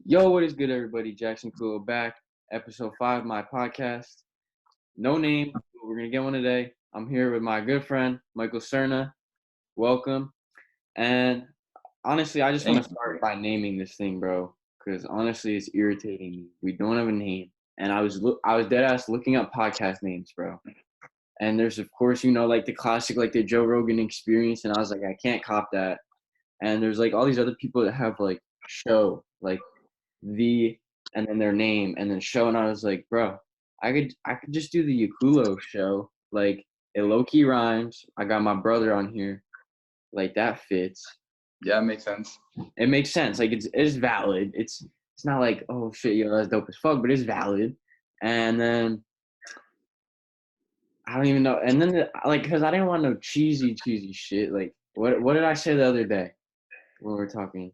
Yo, what is good, everybody? Jackson Cool back, episode 5 of my podcast. No name, but we're gonna get one today. I'm here with my good friend Michael Cerna. Welcome. And honestly, I just want to start by naming this thing, bro, because honestly, it's irritating me. We don't have a name, and I was dead ass looking up podcast names, bro. And there's of course, like the classic, like the Joe Rogan Experience, and I was like, I can't cop that. And there's like all these other people that have like show, like the and then their name and then show, and I was like, bro, I could just do the Yacullo show. Like it low key rhymes. I got my brother on here. Like that fits. Yeah, it makes sense. It makes sense. Like it's valid. It's not like, oh shit, yo, that's dope as fuck, but it's valid. And then I don't even know. And then because I didn't want no cheesy shit. Like what did I say the other day when we were talking?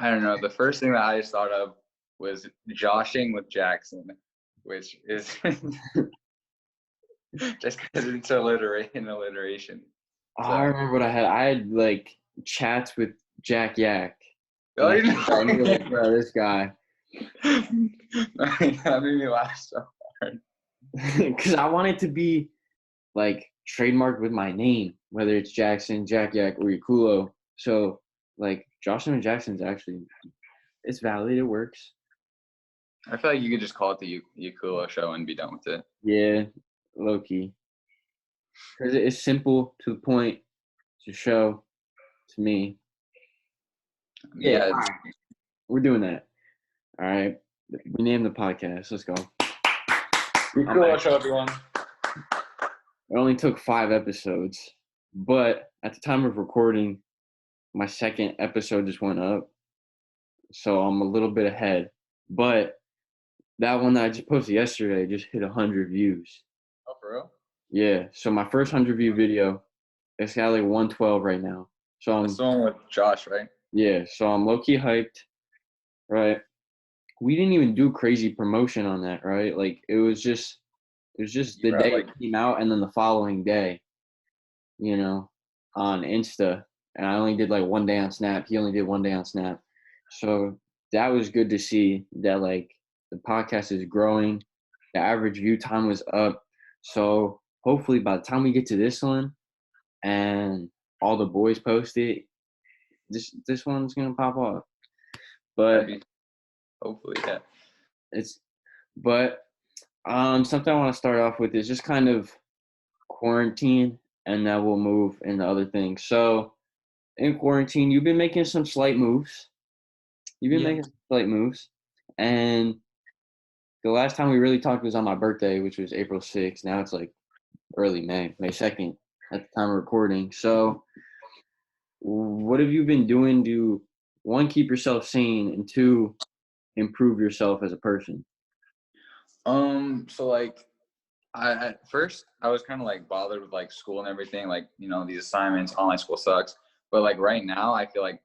I don't know. The first thing that I just thought of was joshing with Jackson, which is just because it's an alliteration. So. I remember what I had. I had like chats with Jack Yak. Oh, I knew, like, bro, this guy. That made me laugh so hard. Because I want it to be like trademarked with my name, whether it's Jackson, Jack Yak, or Yacullo. So like Joshua and Jackson's actually, it's valid. It works. I feel like you could just call it the Yacullo show and be done with it. Yeah, low key. Because it's simple, to the point, to show, to me. Yeah. Right. We're doing that. All right. We named the podcast. Let's go. Yacullo show, everyone. It only took 5 episodes, but at the time of recording, my second episode just went up. So I'm a little bit ahead. But that one that I just posted yesterday just hit 100 views. Oh, for real? Yeah. So my first 100 view video, it's got like 112 right now. So That's the one with Josh, right? Yeah. So I'm low key hyped. Right. We didn't even do crazy promotion on that, right? Like it was just the day it came out, and then the following day, on Insta. And I only did like 1 day on Snap. He only did 1 day on Snap. So that was good to see that like the podcast is growing. The average view time was up. So hopefully by the time we get to this one and all the boys post it, this one's gonna pop off. But hopefully, yeah. Something I want to start off with is just kind of quarantine, and then we'll move into other things. So in quarantine, you've been making some slight moves. And the last time we really talked was on my birthday, which was April 6th. Now it's like early May 2nd at the time of recording. So what have you been doing to, 1, keep yourself sane, and 2, improve yourself as a person? So like at first I was kind of like bothered with like school and everything, like, these assignments, online school sucks. But like right now I feel like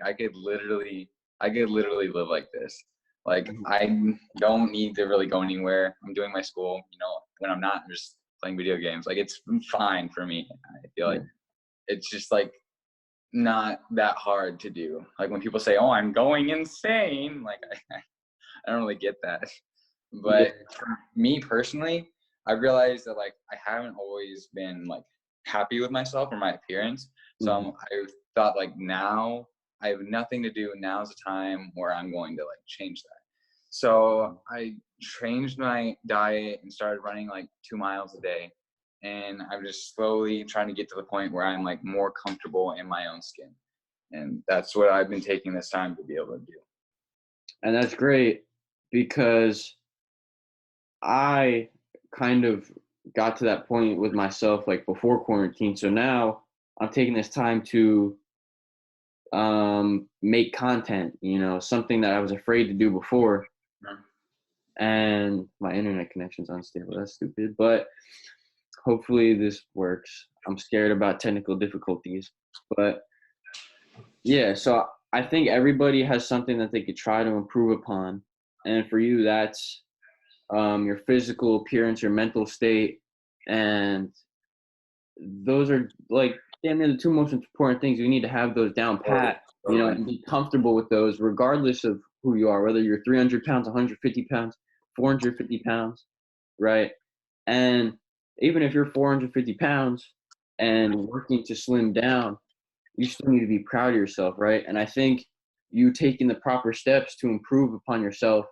I could literally live like this. Like I don't need to really go anywhere. I'm doing my school, when I'm not, I'm just playing video games. Like it's fine for me. I feel like it's just like not that hard to do. Like when people say, "Oh, I'm going insane," like I don't really get that. But for me personally, I realized that like I haven't always been like happy with myself or my appearance. So I thought like now I have nothing to do. Now's the time where I'm going to like change that. So I changed my diet and started running like 2 miles a day. And I'm just slowly trying to get to the point where I'm like more comfortable in my own skin. And that's what I've been taking this time to be able to do. And that's great, because I kind of got to that point with myself like before quarantine. So now I'm taking this time to make content, something that I was afraid to do before. And my internet connection's unstable. That's stupid. But hopefully this works. I'm scared about technical difficulties. But yeah, so I think everybody has something that they could try to improve upon. And for you, that's your physical appearance, your mental state, and those are like damn near the 2 most important things. You need to have those down pat, and be comfortable with those, regardless of who you are, whether you're 300 pounds, 150 pounds, 450 pounds, right? And even if you're 450 pounds and working to slim down, you still need to be proud of yourself, right? And I think you taking the proper steps to improve upon yourself,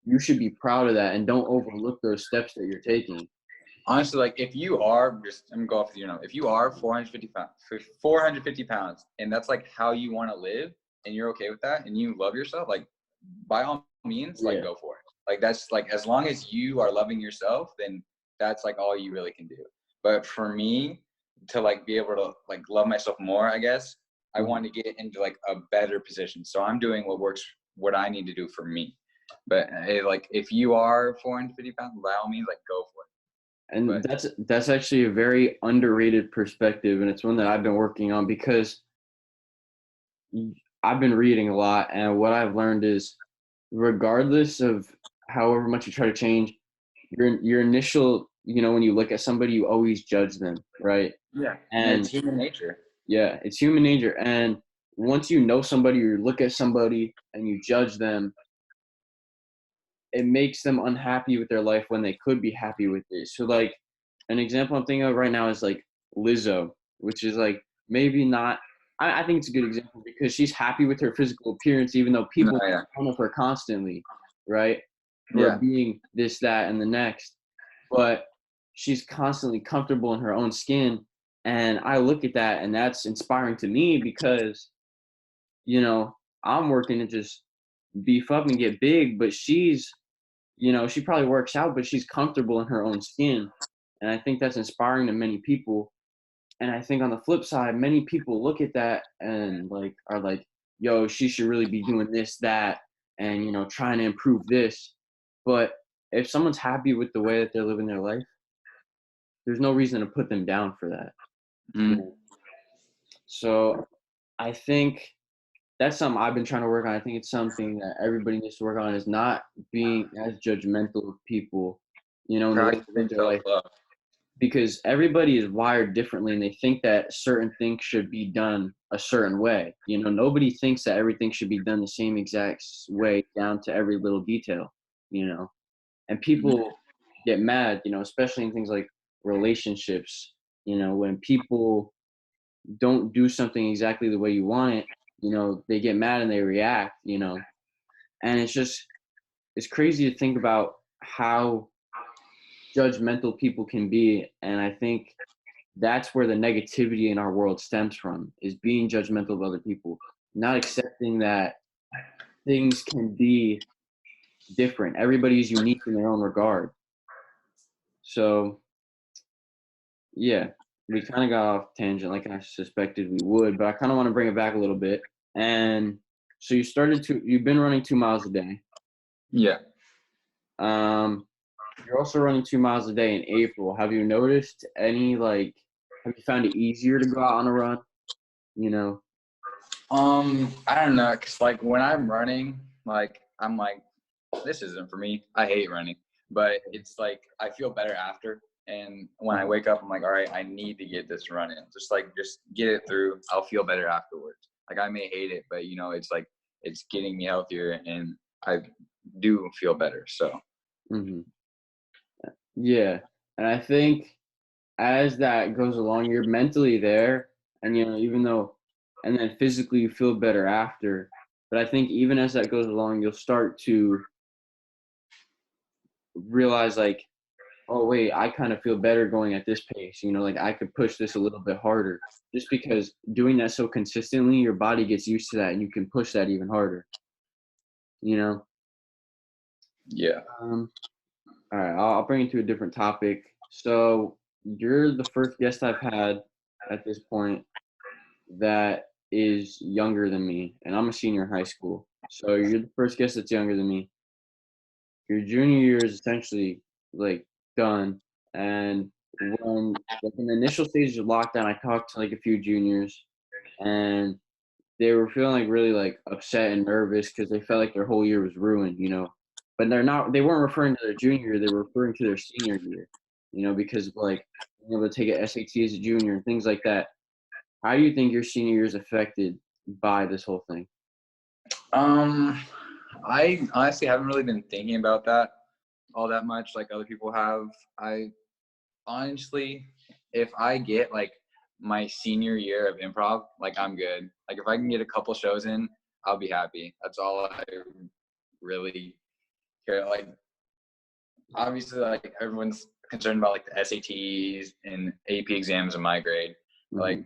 you should be proud of that and don't overlook those steps that you're taking. Honestly, like if you are I'm gonna go off if you are 450 pounds, and that's like how you want to live, and you're okay with that, and you love yourself, like by all means, like Yeah. go for it. Like that's like as long as you are loving yourself, then that's like all you really can do. But for me to like be able to like love myself more, I guess I want to get into like a better position. So I'm doing what I need to do for me. But like if you are 450 pounds, by all means, like go for it. And that's actually a very underrated perspective, and it's one that I've been working on because I've been reading a lot, and what I've learned is regardless of however much you try to change, your initial, when you look at somebody, you always judge them, right? Yeah, And it's human nature. yeah, it's human nature. And once you know somebody or you look at somebody and you judge them, it makes them unhappy with their life when they could be happy with it. So like an example I'm thinking of right now is like Lizzo, which is like maybe not. I think it's a good example because she's happy with her physical appearance, even though No, people yeah, make fun of her constantly, right? For yeah, being this, that, and the next. But she's constantly comfortable in her own skin. And I look at that and that's inspiring to me because, I'm working to just beef up and get big, but she probably works out, but she's comfortable in her own skin. And I think that's inspiring to many people. And I think on the flip side, many people look at that and like are like, yo, she should really be doing this, that, and trying to improve this. But if someone's happy with the way that they're living their life, there's no reason to put them down for that. mm, So I think that's something I've been trying to work on. I think it's something that everybody needs to work on is not being as judgmental of people, in the way they live practicing their life. self-love. Because everybody is wired differently and they think that certain things should be done a certain way. Nobody thinks that everything should be done the same exact way down to every little detail, and people get mad, especially in things like relationships, when people don't do something exactly the way you want it, they get mad and they react, and it's crazy to think about how judgmental people can be. And I think that's where the negativity in our world stems from, is being judgmental of other people, not accepting that things can be different. Everybody is unique in their own regard. So yeah, we kind of got off tangent like I suspected we would, but I kind of want to bring it back a little bit. And so you've been running 2 miles a day. Yeah. um you're also running 2 miles a day in April. Have you noticed have you found it easier to go out on a run, you know I don't know, cause like when I'm running, like I'm like, this isn't for me. I hate running, but it's like I feel better after. And when I wake up, I'm like, all right, I need to get this run in. Just get it through. I'll feel better afterwards. Like I may hate it, but it's like it's getting me healthier, and I do feel better. So hmm yeah. And I think as that goes along, you're mentally there, and even though, and then physically you feel better after. But I think even as that goes along, you'll start to realize like, oh wait, I kind of feel better going at this pace. Like I could push this a little bit harder, just because doing that so consistently, your body gets used to that, and you can push that even harder. You know. yeah. Um, all right, I'll bring it to a different topic. So you're the first guest I've had at this point that is younger than me, and I'm a senior in high school. So you're the first guest that's younger than me. Your junior year is essentially like done, and when like in the initial stages of lockdown, I talked to like a few juniors, and they were feeling like really like upset and nervous because they felt like their whole year was ruined, But they weren't referring to their junior year, they were referring to their senior year, because of like being able to take an SAT as a junior and things like that. How do you think your senior year is affected by this whole thing? Um, I honestly haven't really been thinking about that all that much like other people have. I honestly, if I get like my senior year of improv, like I'm good. Like if I can get a couple shows in, I'll be happy. That's all I really care. Like obviously, like everyone's concerned about like the SATs and AP exams in my grade. Like,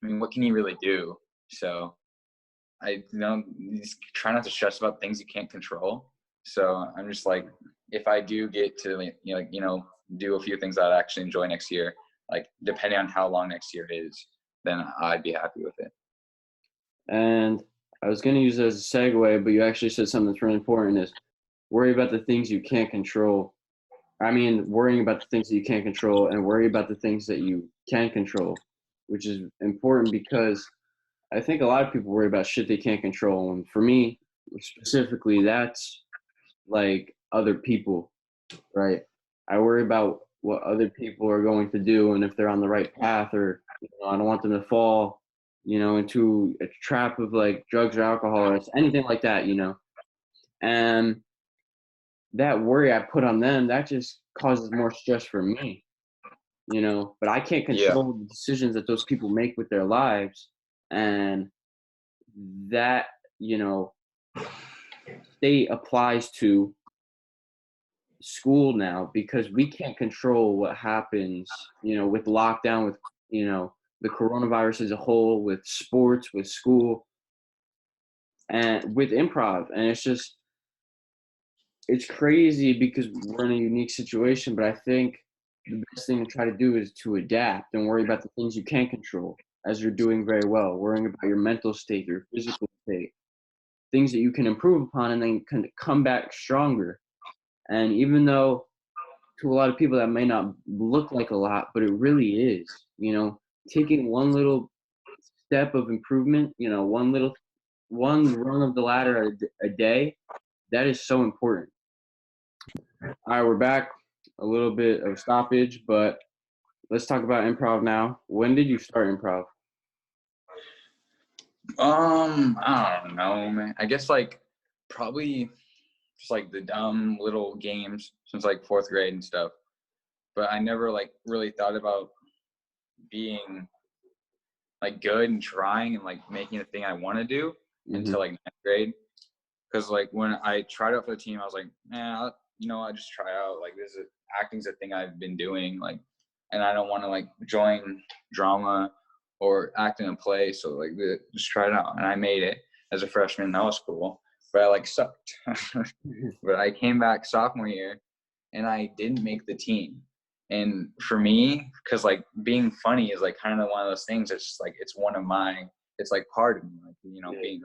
I mean, what can you really do? So you just try not to stress about things you can't control. So I'm just like, if I do get to do a few things that I actually enjoy next year, like depending on how long next year is, then I'd be happy with it. And I was going to use it as a segue, but you actually said something that's really important is worry about the things you can't control. I mean, worrying about the things that you can't control and worry about the things that you can control, which is important because I think a lot of people worry about shit they can't control. And for me, specifically, that's like other people, right? I worry about what other people are going to do and if they're on the right path or, I don't want them to fall, into a trap of like drugs or alcohol or anything like that. And that worry I put on them, that just causes more stress for me, but I can't Yeah. control the decisions that those people make with their lives. And that, state applies to school now because we can't control what happens, with lockdown, with, the coronavirus as a whole, with sports, with school, and with improv. And it's crazy because we're in a unique situation, but I think the best thing to try to do is to adapt and worry about the things you can't control as you're doing very well, worrying about your mental state, your physical state, things that you can improve upon and then can come back stronger. And even though to a lot of people that may not look like a lot, but it really is, taking one little step of improvement, one rung of the ladder a day, that is so important. All right, we're back. A little bit of stoppage, but let's talk about improv now. When did you start improv? I don't know, man. I guess like probably just like the dumb little games since like fourth grade and stuff. But I never like really thought about being like good and trying and like making the thing I want to do until like ninth grade. Because like when I tried out for the team, I was like, man, I just try out. Like acting's a thing I've been doing. Like, and I don't want to like join drama or act in a play. So like, just try it out. And I made it as a freshman. That was cool. But I like sucked. But I came back sophomore year, and I didn't make the team. And for me, because like being funny is like kind of one of those things. It's just like it's like part of me. Like being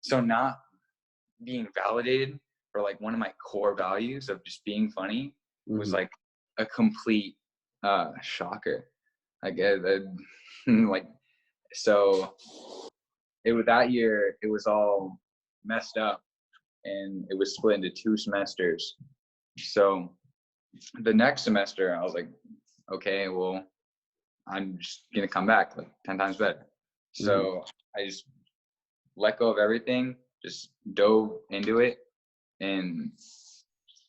so not being validated for like one of my core values of just being funny was like a complete shocker. Like like so it was that year it was all messed up and it was split into 2 semesters. So the next semester I was like, okay, well, I'm just gonna come back like 10 times better. So I just let go of everything, just dove into it and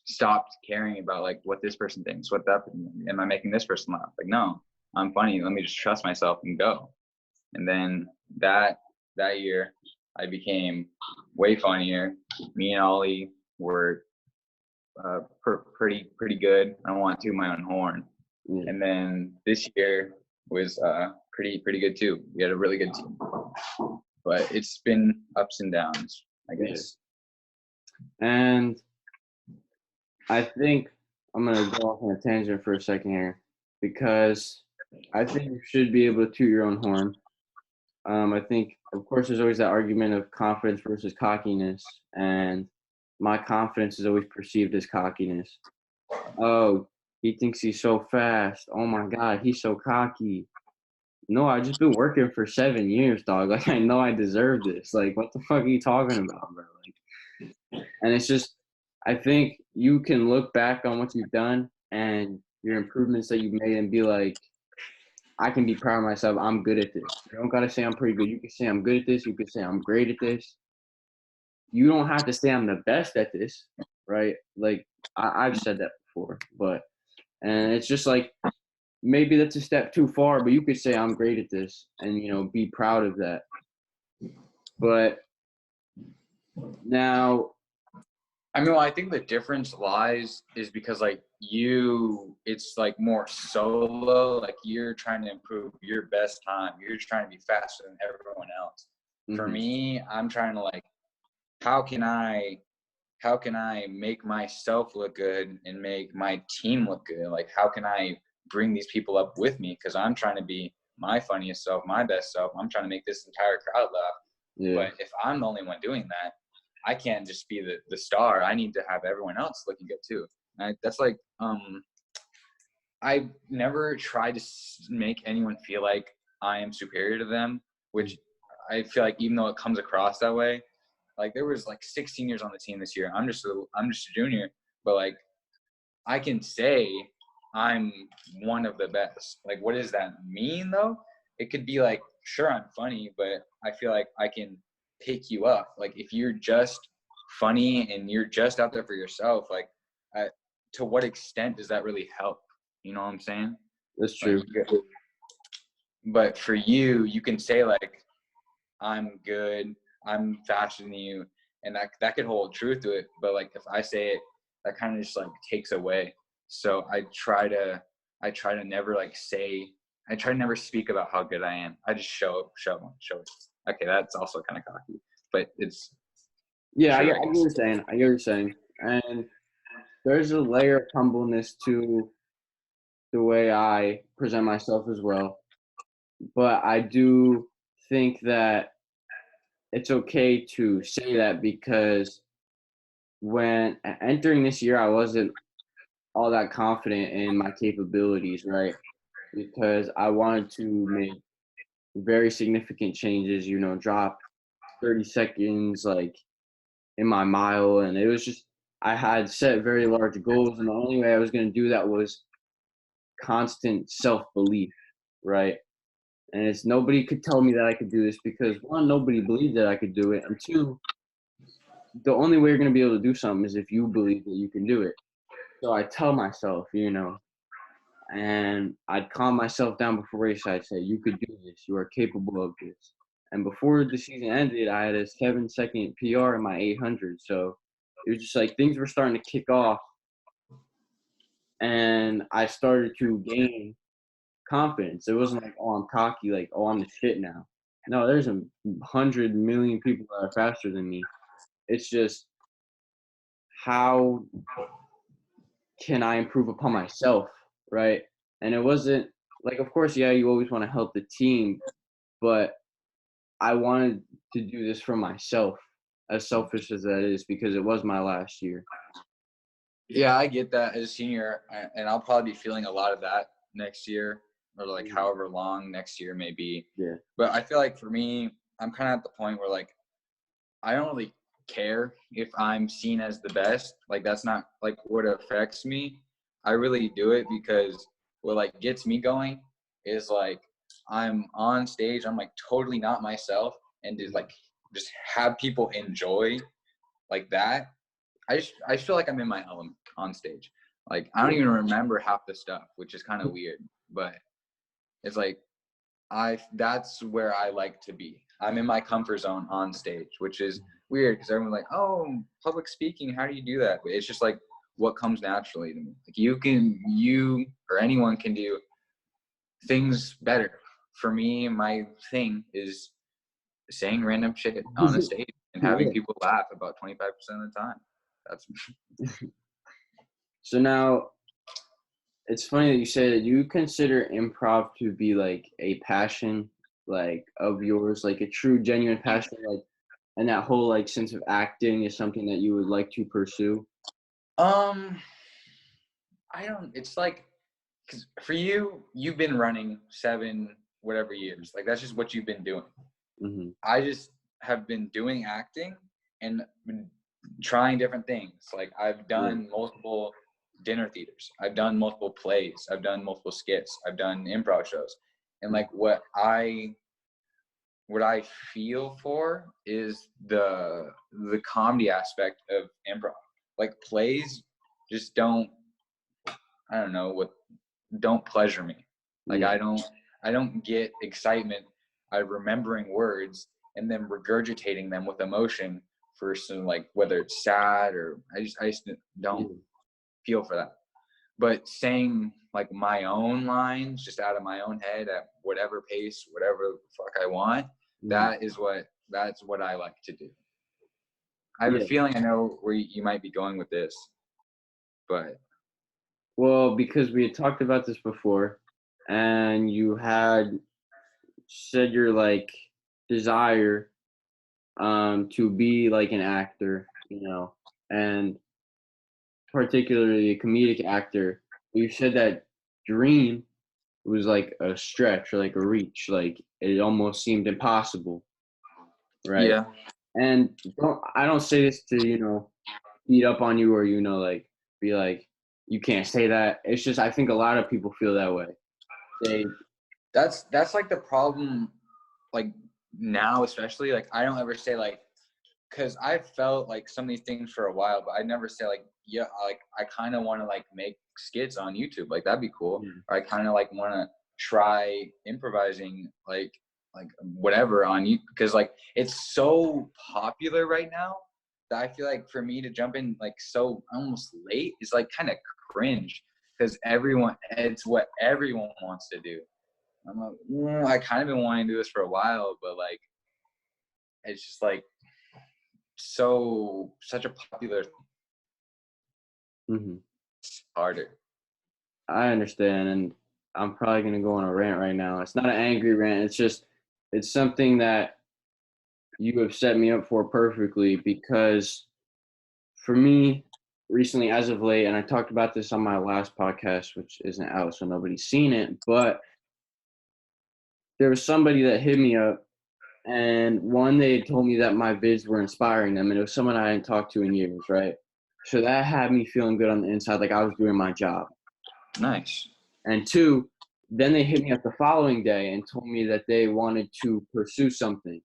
stopped caring about like what this person thinks, what that, am I making this person laugh? Like, no, I'm funny. Let me just trust myself and go. And then that year I became way funnier. Me and Ollie were pretty good. I don't want to toot my own horn. And then this year was pretty good too. We had a really good team, but it's been ups and downs, I guess. And I think I'm gonna go off on a tangent for a second here because I think you should be able to toot your own horn. I think, of course, there's always that argument of confidence versus cockiness, and my confidence is always perceived as cockiness. Oh, he thinks he's so fast. Oh my God, he's so cocky. No, I've just been working for 7 years, dog. Like, I know I deserve this. Like, what the fuck are you talking about, bro? Like, and it's just, I think you can look back on what you've done and your improvements that you've made and be like, I can be proud of myself. I'm good at this. You don't gotta say I'm pretty good. You can say I'm good at this. You can say I'm great at this. you don't have to say I'm the best at this, right? Like I've said that before, and it's just like maybe that's a step too far, but you could say I'm great at this and be proud of that. But now, I mean, well, I think the difference lies is because like it's like more solo, like you're trying to improve your best time. You're trying to be faster than everyone else. For mhm, me, I'm trying to like, how can I make myself look good and make my team look good? Like, how can I bring these people up with me? Because I'm trying to be my funniest self, my best self. I'm trying to make this entire crowd laugh. yeah, But if I'm the only one doing that, I can't just be the star. I need to have everyone else looking good too. That's like, I never tried to make anyone feel like I am superior to them, which I feel like even though it comes across that way, like there was like 16 years on the team this year. I'm just a junior, but like I can say I'm one of the best. Like, what does that mean though? It could be like, sure, I'm funny, but I feel like I can pick you up. Like, if you're just funny and you're just out there for yourself, like, to what extent does that really help? You know what I'm saying? that's Like, true. but for you, you can say like, I'm good, I'm faster than you, and that could hold truth to it. But like if I say it, that kind of just like takes away. So I try to never like say, I try to never speak about how good I am. I just show it. Okay, that's also kind of cocky, but it's Yeah, true, I I get what guess. you're saying. I get what you're saying, and there's a layer of humbleness to the way I present myself as well. But I do think that it's okay to say that because when entering this year, I wasn't all that confident in my capabilities, right? Because I wanted to make very significant changes, drop 30 seconds like in my mile. And it was just, I had set very large goals. And the only way I was going to do that was constant self belief, right? And it's nobody could tell me that I could do this because one, nobody believed that I could do it. And two, the only way you're going to be able to do something is if you believe that you can do it. So I tell myself, and I'd calm myself down before race. I'd say, "You could do this. You are capable of this." And before the season ended, I had a 7-second PR in my 800. So it was just like things were starting to kick off, and I started to gain confidence. It wasn't like, "Oh, I'm cocky," like, "Oh, I'm the shit now." No, there's 100 million people that are faster than me. It's just how can I improve upon myself, right? And it wasn't like, of course, yeah, you always want to help the team, but I wanted to do this for myself, as selfish as that is, because it was my last year. Yeah, I get that as a senior, and I'll probably be feeling a lot of that next year, or like Mhm. however long next year may be. Yeah. But I feel like for me, I'm kind of at the point where like I don't really care if I'm seen as the best. Like that's not like what affects me. I really do it because what like gets me going is like I'm on stage, I'm like totally not myself, and just have people enjoy like that. I feel like I'm in my element on stage. Like I don't Yeah. even remember half the stuff, which is kind of weird, but it's like that's where I like to be. I'm in my comfort zone on stage, which is weird because everyone's like, "Oh, public speaking, how do you do that?" But it's just like what comes naturally to me. Like you or anyone can do things better. For me, my thing is saying random shit on the stage and having Yeah. people laugh about 25% of the time. That's So now it's funny that you say that you consider improv to be like a passion, like of yours, like a true, genuine passion, like, and that whole like sense of acting is something that you would like to pursue. um I don't. It's like because for you, you've been running 7 whatever years. Like that's just what you've been doing. Hmm. I just have been doing acting and been trying different things. Like I've Yeah. done multiple dinner theaters. I've done multiple plays. I've done multiple skits. I've done improv shows. And like what I what I feel for is the comedy aspect of improv. Like plays just don't, I don't know what, don't pleasure me. Like Yeah. I don't get excitement out of remembering words and then regurgitating them with emotion for some, like, whether it's sad or I just don't feel for that. But saying like my own lines just out of my own head at whatever pace, whatever the fuck I want, that's what I like to do. I have a Yeah. feeling I know where you might be going with this, but Well, because we had talked about this before, and you had said your like desire to be like an actor, and particularly a comedic actor. You said that dream was like a stretch or like a reach, like it almost seemed impossible, right? yeah, And I don't say this to, beat up on you or, like be like, you can't say that. It's just I think a lot of people feel that way. They that's like the problem, like now especially. Like I don't ever say like, because I felt like some of these things for a while, but I never say like, yeah, like I kind of want to like make skits on YouTube, like that'd be cool. Or I kind of like want to try improvising, like whatever on you, because like it's so popular right now that I feel like for me to jump in like so almost late is like kind of cringe, because it's what everyone wants to do. I'm like, I kind of been wanting to do this for a while, but like it's just like such a popular Mhm. harder. I understand, and I'm probably gonna go on a rant right now. It's not an angry rant. It's just it's something that you have set me up for perfectly because for me, recently, as of late, and I talked about this on my last podcast, which isn't out, so nobody's seen it, but there was somebody that hit me up, and one, they had told me that my vids were inspiring them, and it was someone I hadn't talked to in years, right? So that had me feeling good on the inside, like I was doing my job. Nice. And two, then they hit me up the following day and told me that they wanted to pursue something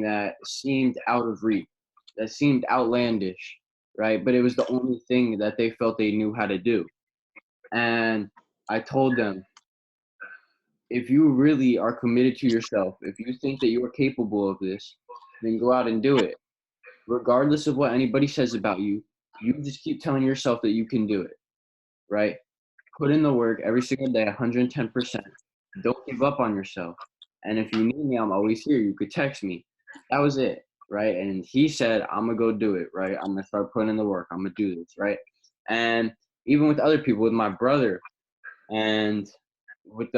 that seemed out of reach, that seemed outlandish, right? But it was the only thing that they felt they knew how to do. And I told them, if you really are committed to yourself, if you think that you are capable of this, then go out and do it. Regardless of what anybody says about you, you just keep telling yourself that you can do it, right? Put in the work every single day, 110%. Don't give up on yourself. And if you need me, I'm always here. You could text me. That was it, right? And he said, I'm going to go do it, right? I'm going to start putting in the work. I'm going to do this, right? And even with other people, with my brother and with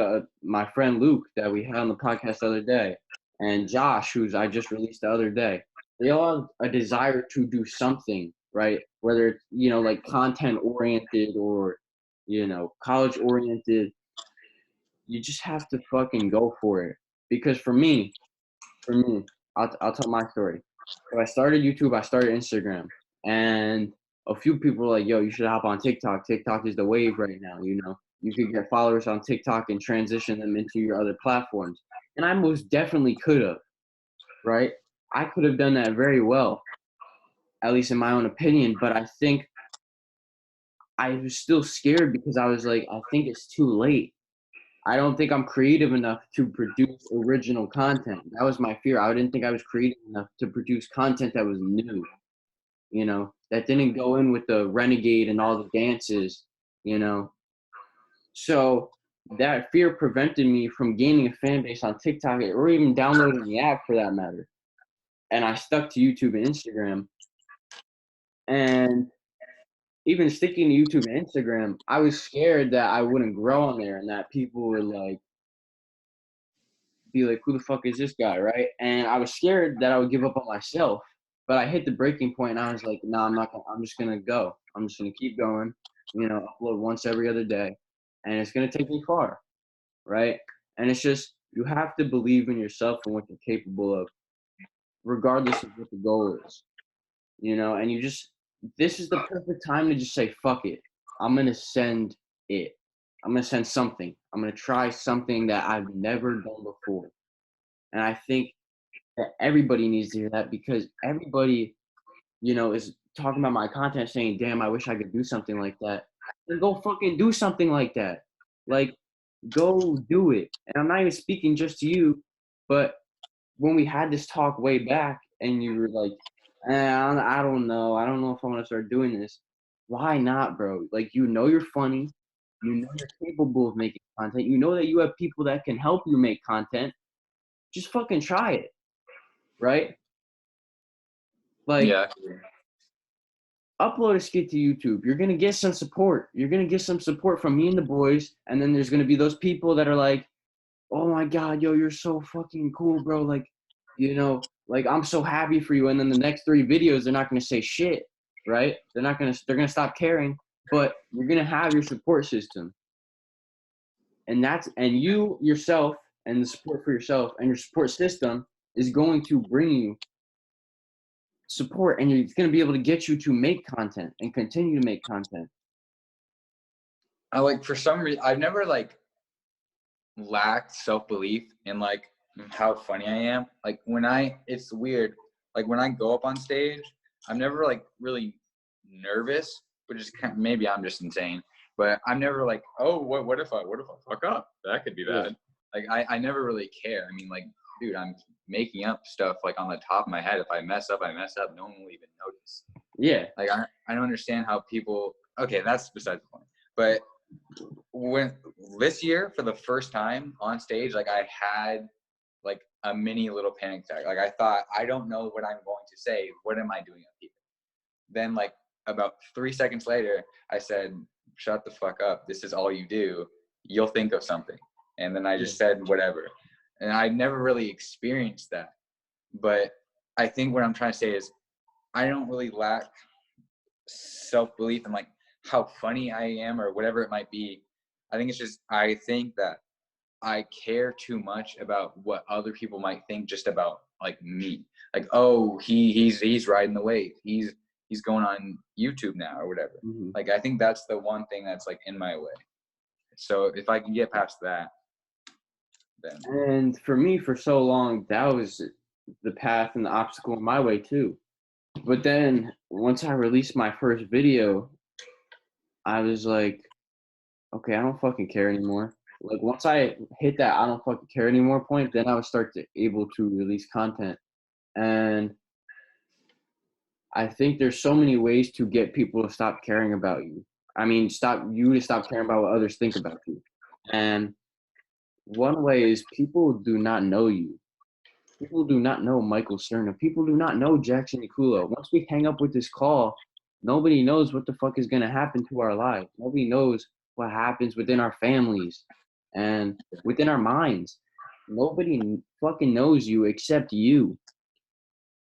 my friend Luke that we had on the podcast the other day, and Josh, who's I just released the other day, they all have a desire to do something, right? Whether it's, like content oriented or, college oriented, you just have to fucking go for it. Because for me, I'll tell my story. So I started YouTube, I started Instagram, and a few people were like, yo, you should hop on TikTok. TikTok is the wave right now, You could get followers on TikTok and transition them into your other platforms. And I most definitely could have, right? I could have done that very well, at least in my own opinion, but I think I was still scared because I was like, I think it's too late. I don't think I'm creative enough to produce original content. That was my fear. I didn't think I was creative enough to produce content that was new, that didn't go in with the renegade and all the dances, you know. So that fear prevented me from gaining a fan base on TikTok or even downloading the app for that matter. And I stuck to YouTube and Instagram. And even sticking to YouTube and Instagram, I was scared that I wouldn't grow on there and that people would like be like, who the fuck is this guy, right? And I was scared that I would give up on myself, but I hit the breaking point and I was like, no, I'm not gonna, I'm just gonna go. I'm just gonna keep going, upload once every other day, and it's gonna take me far, right? And it's just, you have to believe in yourself and what you're capable of, regardless of what the goal is, and this is the perfect time to just say, fuck it. I'm gonna send it. I'm gonna send something. I'm gonna try something that I've never done before. And I think that everybody needs to hear that, because everybody, is talking about my content saying, damn, I wish I could do something like that. Then go fucking do something like that. Like, go do it. And I'm not even speaking just to you, but when we had this talk way back and you were like, I don't know. I don't know if I want to start doing this. Why not, bro? Like, you're funny. You're capable of making content. You know that you have people that can help you make content. Just fucking try it, right? Like, Yeah. upload a skit to YouTube. You're gonna get some support. You're gonna get some support from me and the boys, and then there's gonna be those people that are like, "Oh my god, yo, you're so fucking cool, bro!" Like, like I'm so happy for you. And then the next 3 videos, they're not gonna say shit, right? They're gonna stop caring. But you're gonna have your support system, and you yourself and the support for yourself and your support system is going to bring you support, and it's going to be able to get you to make content and continue to make content. I like, for some reason, I've never like lacked self-belief in like how funny I am. Like it's weird. Like when I go up on stage, I'm never like really nervous, which is maybe I'm just insane. But I'm never like, oh, what if I fuck up? That could be bad. Like I never really care. I mean, like, dude, I'm making up stuff like on the top of my head. If I mess up, I mess up. No one will even notice. Yeah. Like I don't understand how people. Okay, that's besides the point. But when this year, for the first time on stage, like I had like a mini little panic attack. Like I thought, I don't know what I'm going to say. What am I doing up here? Then like about 3 seconds later, I said, shut the fuck up. This is all you do. You'll think of something. And then I just said whatever. And I never really experienced that. But I think what I'm trying to say is I don't really lack self-belief in like how funny I am or whatever it might be. I think it's just, I think that I care too much about what other people might think just about like me. Like, oh, he's riding the wave. He's going on YouTube now or whatever. Mm-hmm. Like, I think that's the one thing that's like in my way. So if I can get past that, then. And for me, for so long, that was the path and the obstacle in my way too. But then once I released my first video, I was like, okay, I don't fucking care anymore. Like once I hit that I don't fucking care anymore point, then I would start to able to release content. And I think there's so many ways to get people to stop caring about you. I mean, stop caring about what others think about you. And one way is people do not know you. People do not know Michael Cerna. People do not know Jackson Yacullo. Once we hang up with this call, nobody knows what the fuck is going to happen to our lives. Nobody knows what happens within our families and within our minds. Nobody fucking knows you except you.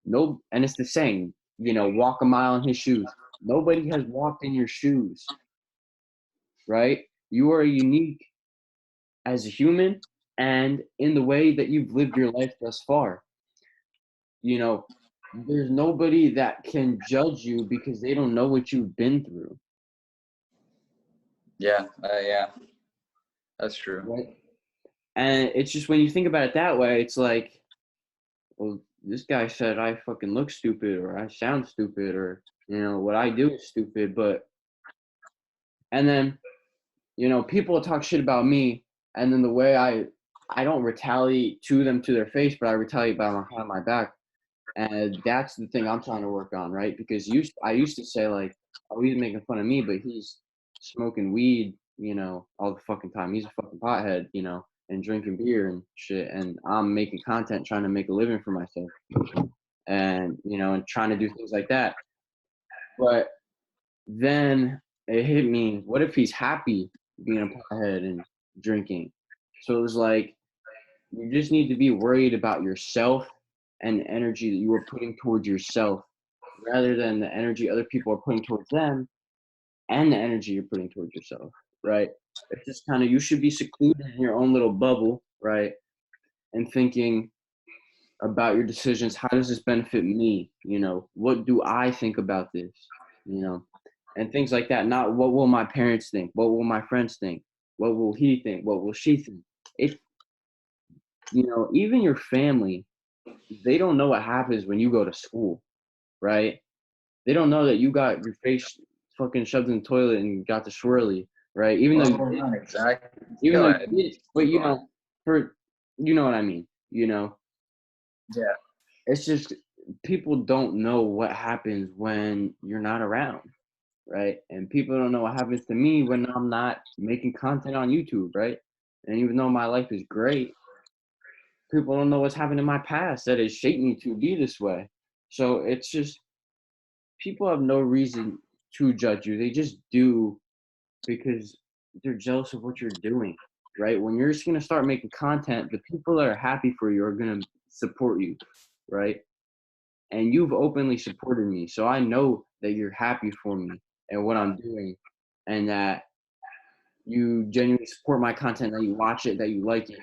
No, and it's the same, walk a mile in his shoes. Nobody has walked in your shoes, right? You are unique as a human and in the way that you've lived your life thus far. There's nobody that can judge you because they don't know what you've been through. Yeah, that's true. Right? And it's just when you think about it that way, it's like, well, this guy said I fucking look stupid or I sound stupid or, what I do is stupid. And then, people will talk shit about me. And then the way I don't retaliate to them to their face, but I retaliate behind my back. And that's the thing I'm trying to work on, right? Because I used to say like, oh, he's making fun of me, but he's smoking weed, all the fucking time. He's a fucking pothead, and drinking beer and shit. And I'm making content, trying to make a living for myself, and and trying to do things like that. But then it hit me. What if he's happy being a pothead and drinking? So it was like, you just need to be worried about yourself and the energy that you are putting towards yourself rather than the energy other people are putting towards them and the energy you're putting towards yourself, right? It's just kind of, you should be secluded in your own little bubble, right? And thinking about your decisions. How does this benefit me? What do I think about this? And things like that. Not what will my parents think? What will my friends think? What will he think? What will she think? It, even your family they don't know what happens when you go to school, right? They don't know that you got your face fucking shoved in the toilet and got the swirly, right? Even though you Well, did, not exactly. even Go though ahead. you did, but Keep going. for you know what I mean, Yeah. it's just people don't know what happens when you're not around, right? And people don't know what happens to me when I'm not making content on YouTube, right? And even though my life is great, people don't know what's happened in my past that has shaped me to be this way. So it's just people have no reason to judge you. They just do because they're jealous of what you're doing, right? When you're just gonna start making content, the people that are happy for you are gonna support you, right? And you've openly supported me, so I know that you're happy for me and what I'm doing, and that you genuinely support my content, that you watch it, that you like it,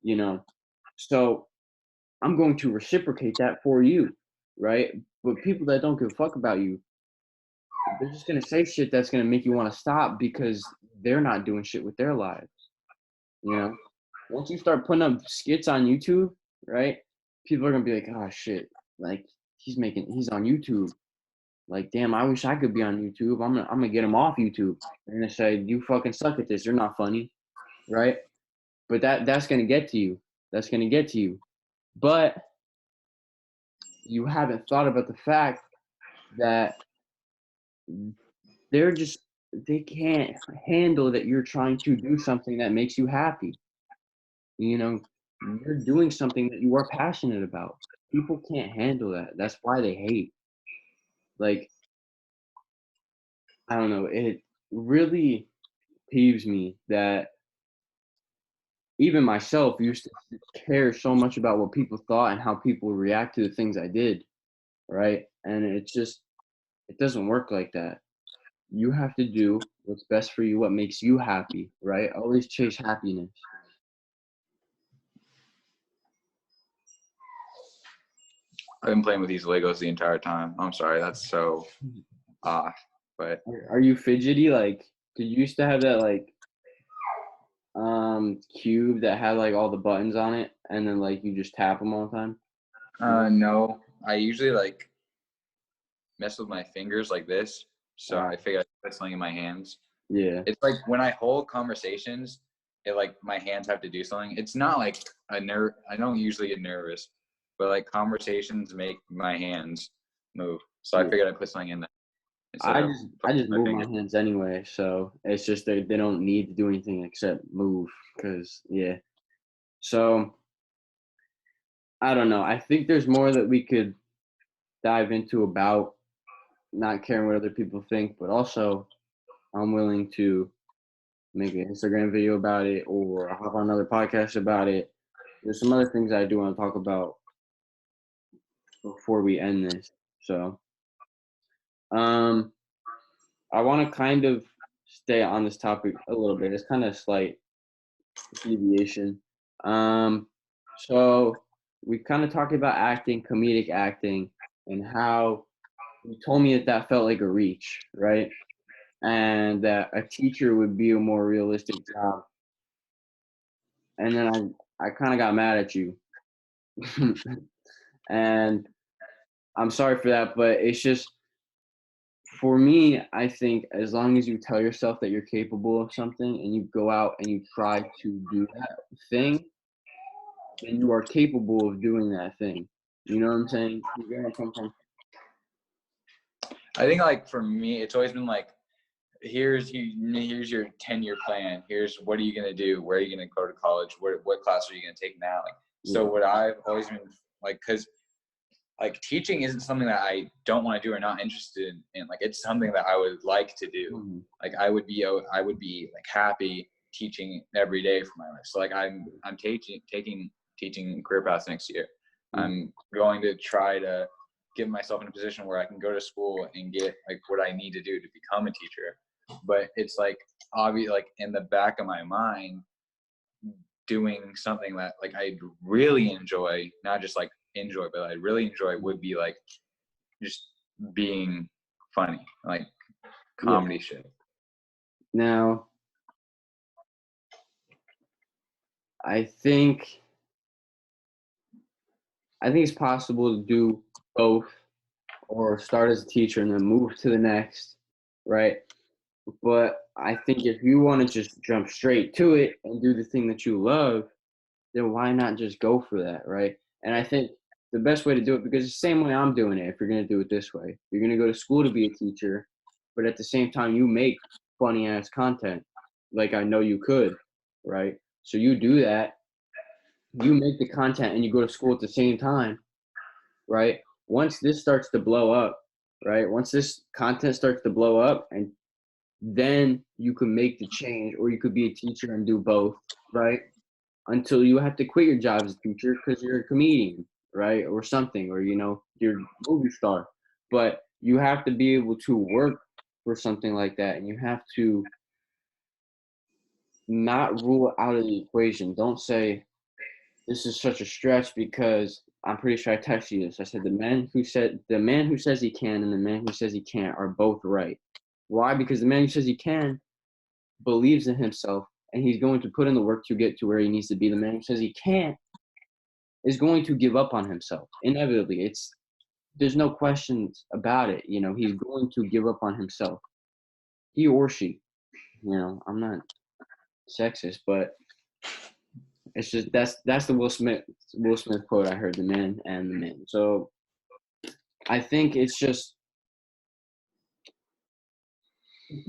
you know. So I'm going to reciprocate that for you, right? But people that don't give a fuck about you, they're just gonna say shit that's gonna make you want to stop because they're not doing shit with their lives. You know, once you start putting up skits on YouTube, right? People are gonna be like, oh shit, like he's on YouTube. Like, damn, I wish I could be on YouTube. I'm gonna get him off YouTube. They're gonna say, you fucking suck at this. You're not funny, right? But that's gonna get to you. That's gonna get to you. But you haven't thought about the fact that they're just they can't handle that you're trying to do something that makes you happy. You know, you're doing something that you are passionate about. People can't handle that. That's why they hate. Like, I don't know, it really peeves me that even myself used to care so much about what people thought and how people react to the things I did, right? And it's just it doesn't work like that. You have to do what's best for you, what makes you happy, right? Always chase happiness. I've been playing with these Legos the entire time. I'm sorry, that's so off. But Are you fidgety? Like, did you used to have that like cube that had like all the buttons on it, and then like you just tap them all the time? no, I usually like mess with my fingers like this. So I figured I'd put something in my hands. Yeah. It's like when I hold conversations, it like my hands have to do something. It's not like a nerve. I don't usually get nervous, but like conversations make my hands move. So I Yeah. figured I'd put something in there instead I of just I putting just my move fingers. my hands anyway, so it's just they don't need to do anything except move, cause yeah. So I don't know. I think there's more that we could dive into about not caring what other people think, but also I'm willing to make an Instagram video about it or hop on another podcast about it. There's some other things I do want to talk about before we end this. So, um, I want to kind of stay on this topic a little bit. It's kind of a slight deviation. Um, so we kind of talked about acting, comedic acting, and how you told me that that felt like a reach, right? And that a teacher would be a more realistic job. And then I kind of got mad at you. And I'm sorry for that, but it's just for me, I think as long as you tell yourself that you're capable of something and you go out and you try to do that thing, then you are capable of doing that thing. You know what I'm saying? You get where I come from? I think like for me, it's always been like, here's your 10-year plan. Here's what are you gonna do? Where are you gonna go to college? What class are you gonna take now? Like, so Yeah. what I've always been like, because like teaching isn't something that I don't want to do or not interested in. Like it's something that I would like to do. Mhm. Like I would be like happy teaching every day for my life. So like I'm taking teaching career paths next year. Mhm. I'm going to try to get myself in a position where I can go to school and get like what I need to do to become a teacher. But it's like obvious, like in the back of my mind, doing something that like I really enjoy, not just like enjoy, but I really enjoy would be like just being funny, like Yeah. comedy shit. Now, I think I think it's possible to do both, or start as a teacher and then move to the next, right? But I think if you want to just jump straight to it and do the thing that you love, then why not just go for that, right? And I think the best way to do it, because it's the same way I'm doing it, if you're going to do it this way, you're going to go to school to be a teacher, but at the same time, you make funny ass content like I know you could, right? So you do that, you make the content, and you go to school at the same time, right? Once this starts to blow up, right? Once this content starts to blow up, and then you can make the change, or you could be a teacher and do both, right? Until you have to quit your job as a teacher because you're a comedian, right? Or something, or you're a movie star. But you have to be able to work for something like that, and you have to not rule it out of the equation. Don't say this is such a stretch, because I'm pretty sure I texted you this. I said the man who says he can and the man who says he can't are both right. Why? Because the man who says he can believes in himself, and he's going to put in the work to get to where he needs to be. The man who says he can't is going to give up on himself. Inevitably. There's no questions about it. He's going to give up on himself. He or she. I'm not sexist, but it's just that's the Will Smith quote I heard, the man and the man. So I think it's just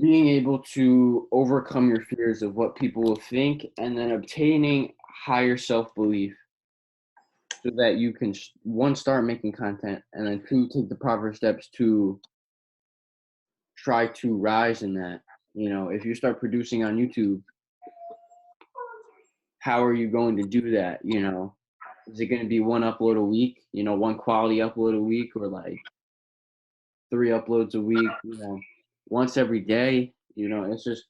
being able to overcome your fears of what people will think, and then obtaining higher self-belief, so that you can, one, start making content, and then two, take the proper steps to try to rise in that. If you start producing on YouTube, how are you going to do that? Is it going to be one upload a week, one quality upload a week, or like 3 uploads a week, once every day? It's just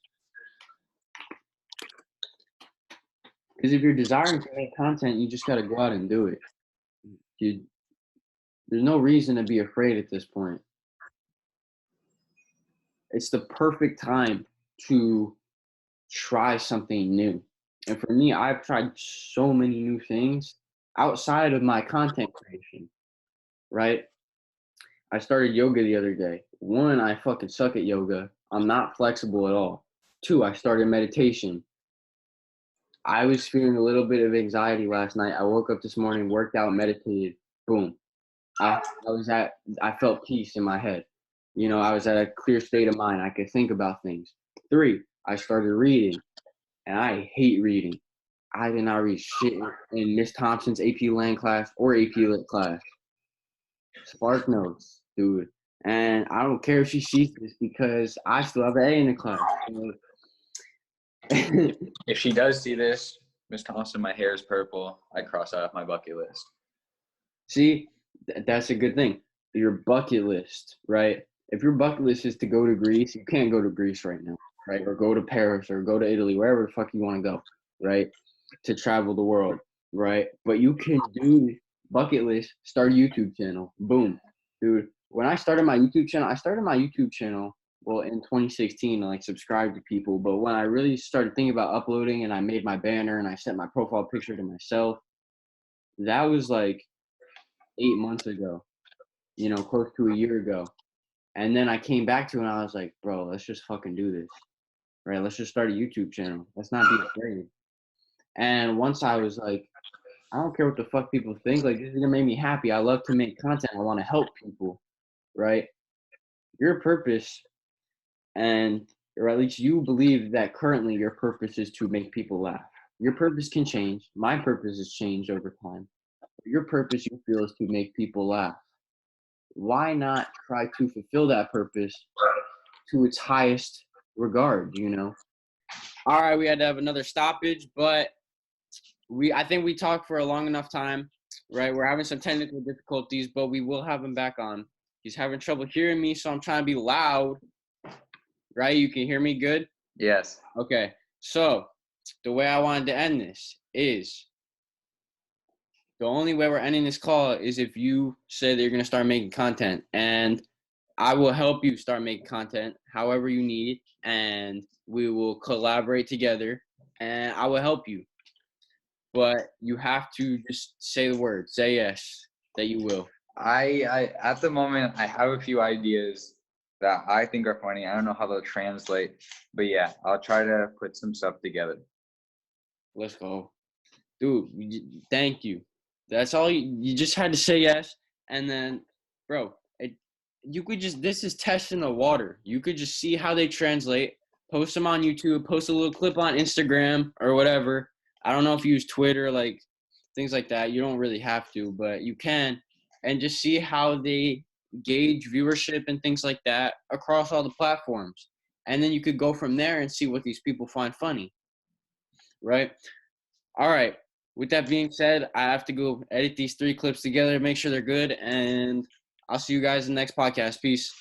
because if you're desiring to make content, you just got to go out and do it. There's no reason to be afraid at this point. It's the perfect time to try something new. And for me, I've tried so many new things outside of my content creation, right? I started yoga the other day. One, I fucking suck at yoga. I'm not flexible at all. Two, I started meditation. I was feeling a little bit of anxiety last night. I woke up this morning, worked out, meditated. Boom. I felt peace in my head. I was at a clear state of mind. I could think about things. Three, I started reading, and I hate reading. I did not read shit in Miss Thompson's AP Lang class or AP Lit class. Spark Notes, dude. And I don't care if she sees this, because I still have an A in the class. If she does see this, Miss Thompson, my hair is purple. I cross that off my bucket list. See, that's a good thing. Your bucket list, right? If your bucket list is to go to Greece, you can't go to Greece right now, right? Or go to Paris, or go to Italy, wherever the fuck you want to go, right? To travel the world, right? But you can do bucket list, start a YouTube channel. Boom. Dude, when I started my YouTube channel, well, in 2016, like, subscribe to people. But when I really started thinking about uploading, and I made my banner and I sent my profile picture to myself, that was like 8 months ago, close to a year ago. And then I came back to it, and I was like, bro, let's just fucking do this, right? Let's just start a YouTube channel. Let's not be afraid. And once I was like, I don't care what the fuck people think. Like, this is gonna make me happy. I love to make content. I want to help people, right? Your purpose, or at least you believe that currently your purpose is to make people laugh. Your purpose can change. My purpose has changed over time. Your purpose, you feel, is to make people laugh. Why not try to fulfill that purpose to its highest regard? All right, we had to have another stoppage, but I think we talked for a long enough time, right? We're having some technical difficulties, but we will have him back on. He's having trouble hearing me, so I'm trying to be loud, right? You can hear me good? Yes. Okay, so the way I wanted to end this is, the only way we're ending this call is if you say that you're going to start making content, and I will help you start making content however you need, and we will collaborate together, and I will help you. But you have to just say the word. Say yes. that you will? I at the moment I have a few ideas that I think are funny. I don't know how they'll translate, but yeah, I'll try to put some stuff together. Let's go. Dude, thank you. That's all you just had to say yes. And then, bro, you could just, this is testing the water. You could just see how they translate, post them on YouTube, post a little clip on Instagram or whatever. I don't know if you use Twitter, like things like that. You don't really have to, but you can. And just see how they gauge viewership and things like that across all the platforms. And then you could go from there and see what these people find funny, right? All right. With that being said, I have to go edit these 3 clips together, make sure they're good, and I'll see you guys in the next podcast. Peace.